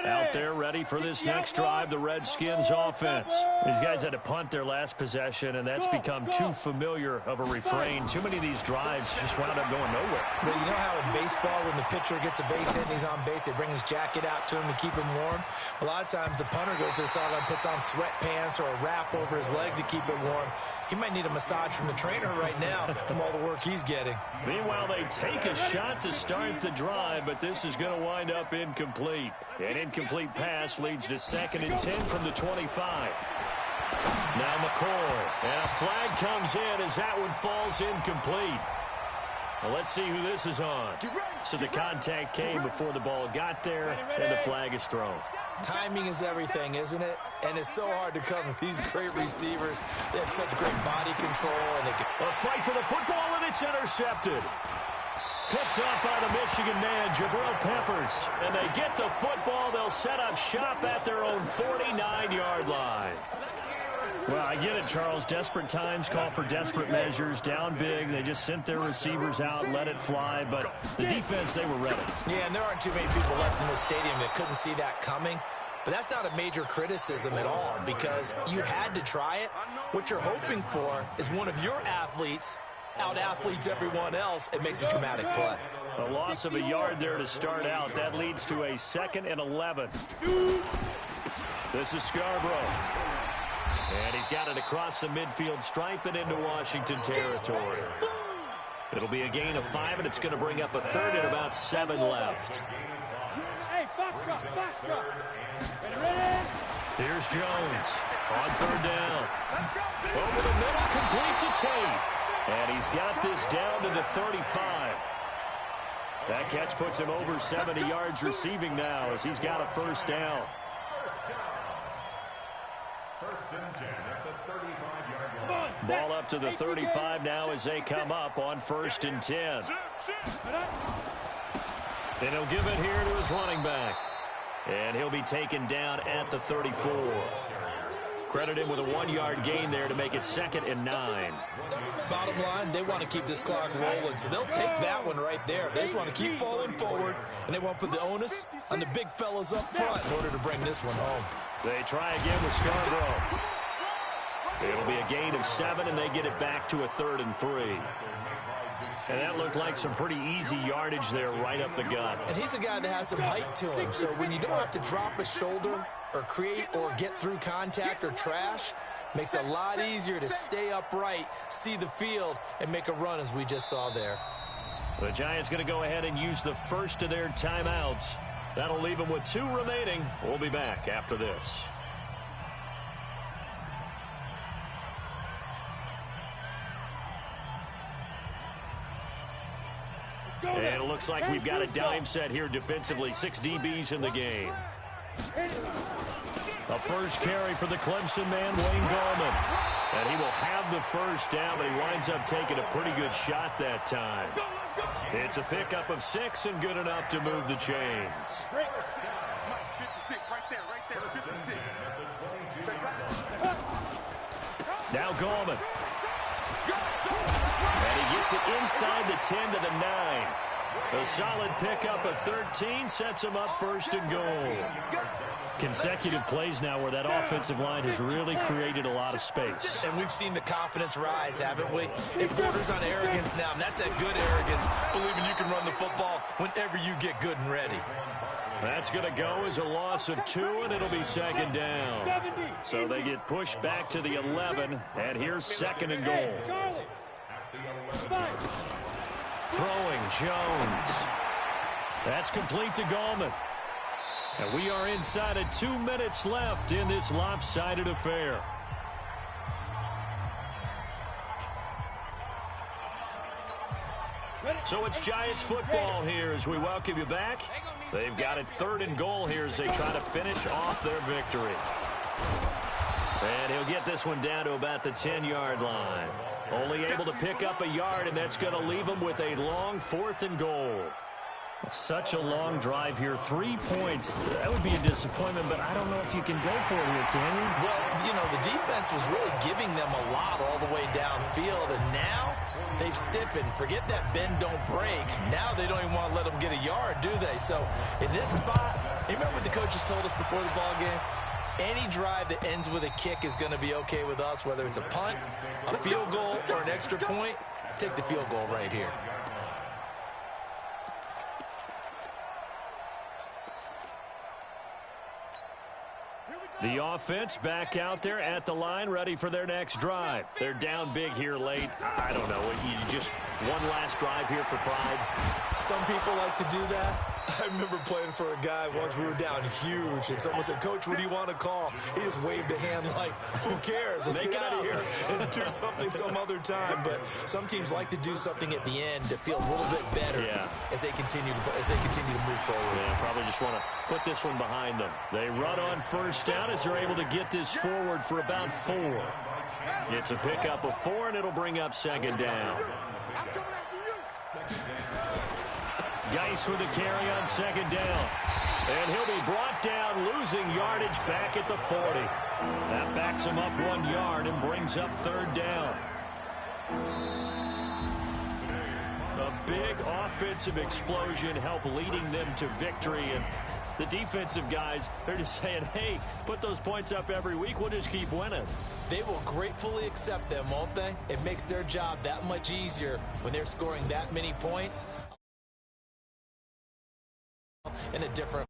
Out there ready for this next drive, the Redskins offense. These guys had to punt their last possession, and that's become too familiar of a refrain. Too many of these drives just wound up going nowhere. Well, you know how in baseball, when the pitcher gets a base hit and he's on base, they bring his jacket out to him to keep him warm? A lot of times the punter goes to the sideline, puts on sweatpants or a wrap over his leg to keep it warm. He might need a massage from the trainer right now from all the work he's getting. Meanwhile, they take a shot to start the drive, but this is going to wind up incomplete. An incomplete pass leads to 2nd and 10 from the 25. Now McCoy, and a flag comes in as that one falls incomplete. Well, let's see who this is on. So the contact came before the ball got there, and the flag is thrown. Timing is everything, isn't it? And it's so hard to cover these great receivers. They have such great body control. And they can... A fight for the football, and it's intercepted. Picked up by the Michigan man, Jabril Peppers. And they get the football. They'll set up shop at their own 49-yard line. Well, I get it, Charles. Desperate times call for desperate measures. Down big. They just sent their receivers out, let it fly. But the defense, they were ready. Yeah, and there aren't too many people left in the stadium that couldn't see that coming. But that's not a major criticism at all because you had to try it. What you're hoping for is one of your athletes out-athletes everyone else. It makes a dramatic play. A loss of a yard there to start out. That leads to a 2nd and 11. This is Scarborough. And he's got it across the midfield stripe and into Washington territory. It'll be a gain of 5, and it's going to bring up a third and about 7 left. Hey, box drop, box drop. Ready? Here's Jones on 3rd down. Over the middle, complete to Tate. And he's got this down to the 35. That catch puts him over 70 yards receiving now as he's got a 1st down. First and 10 at the 35-yard line. Ball up to the 35 now as they come up on 1st and 10. And he'll give it here to his running back. And he'll be taken down at the 34. Credit him with a 1-yard gain there to make it 2nd and 9. Bottom line, they want to keep this clock rolling, so they'll take that one right there. They just want to keep falling forward, and they want to put the onus on the big fellas up front in order to bring this one home. They try again with Scarborough. It'll be a gain of 7, and they get it back to a 3rd and 3. And that looked like some pretty easy yardage there right up the gut. And he's a guy that has some height to him, so when you don't have to drop a shoulder or create or get through contact or trash, makes it a lot easier to stay upright, see the field, and make a run as we just saw there. The Giants going to go ahead and use the first of their timeouts. That'll leave them with 2 remaining. We'll be back after this. And it looks like we've got a dime set here defensively. 6 DBs in the game. A first carry for the Clemson man, Wayne Gallman. And he will have the 1st down, but he winds up taking a pretty good shot that time. It's a pickup of 6 and good enough to move the chains. 56, right there, 56. Now Gallman. And he gets it inside the 10 to the 9. A solid pickup of 13 sets him up 1st and goal. Consecutive plays now where that offensive line has really created a lot of space. And we've seen the confidence rise, haven't we? It borders on arrogance now, and that's that good arrogance, believing you can run the football whenever you get good and ready. That's going to go as a loss of 2, and it'll be 2nd down. So they get pushed back to the 11, and here's 2nd and goal. Throwing Jones. That's complete to Gallman. And we are inside of 2 minutes left in this lopsided affair. So it's Giants football here as we welcome you back. They've got it 3rd and goal here as they try to finish off their victory. And he'll get this one down to about the 10-yard line. Only able to pick up a yard, and that's going to leave him with a long 4th and goal. Such a long drive here. 3 points. That would be a disappointment, but I don't know if you can go for it here, can you? Well, you know, the defense was really giving them a lot all the way downfield, and now they've stiffened. Forget that bend, don't break. Now they don't even want to let them get a yard, do they? So in this spot, you remember what the coaches told us before the ball game? Any drive that ends with a kick is going to be okay with us, whether it's a punt, a field goal, or an extra point. Take the field goal right here. The offense back out there at the line, ready for their next drive. They're down big here late. I don't know. You just one last drive here for pride. Some people like to do that. I remember playing for a guy once. We were down huge, and someone said, "Coach, what do you want to call?" He just waved a hand like, "Who cares? Let's get out of here and do something some other time." But some teams like to do something at the end to feel a little bit better as they continue to move forward. Yeah, probably just want to put this one behind them. They run on 1st down as they're able to get this forward for about 4. It's a pickup of 4, and it'll bring up 2nd down. Geis with a carry on 2nd down. And he'll be brought down, losing yardage back at the 40. That backs him up 1 yard and brings up 3rd down. A big offensive explosion helped leading them to victory. And the defensive guys, they're just saying, hey, put those points up every week. We'll just keep winning. They will gratefully accept them, won't they? It makes their job that much easier when they're scoring that many points in a different